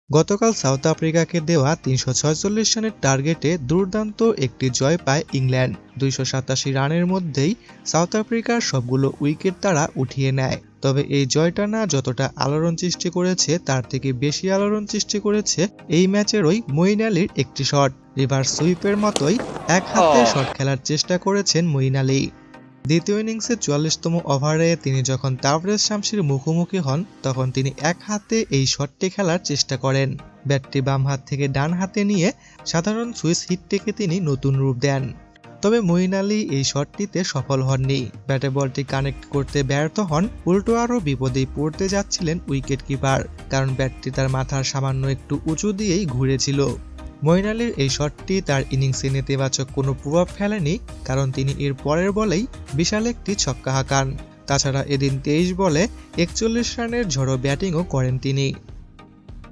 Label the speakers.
Speaker 1: গতকাল সাউথ আফ্রিকাকে দেওয়া ৩৪৬ রানের টার্গেটে দুর্দান্ত একটি জয় পায় ইংল্যান্ড। ২৮৭ রানের মধ্যেই সাউথ আফ্রিকার সবগুলো উইকেট তারা উঠিয়ে নেয়। তবে এই জয়টা না যতটা আলোড়ন সৃষ্টি করেছে তার থেকে বেশি আলোড়ন সৃষ্টি করেছে এই ম্যাচেরই মঈন আলীর একটি শট। রিভার্স সুইপের মতোই এক হাতে শট খেলার চেষ্টা করেছেন মঈন আলী। দ্বিতীয় ইনিংসে ৪৪তম ওভারে তিনি যখন তাবরেজ শামসির মুখোমুখি হন তখন তিনি এক হাতে এই শটটি খেলার চেষ্টা করেন। ব্যাটটি বাম হাত থেকে ডান হাতে নিয়ে সাধারণ সুইচ হিটটিকে তিনি নতুন রূপ দেন। তবে মঈন আলী এই শটটিতে সফল হননি। ব্যাটে বলটি কানেক্ট করতে ব্যর্থ হন, উল্টো আরও বিপদেই পড়তে যাচ্ছিলেন উইকেট কিপার, কারণ ব্যাটটি তার মাথার সামান্য একটু উঁচু দিয়েই ঘুরেছিল। মঈন আলীর এই শটটি তার ইনিংসে নেতিবাচক কোনো প্রভাব ফেলেনি, কারণ তিনি এর পরের বলেই বিশাল একটি ছক্কা হাঁকান। তাছাড়া এদিন ২৩ বলে ৪১ রানের ঝড়ো ব্যাটিংও করেন তিনি।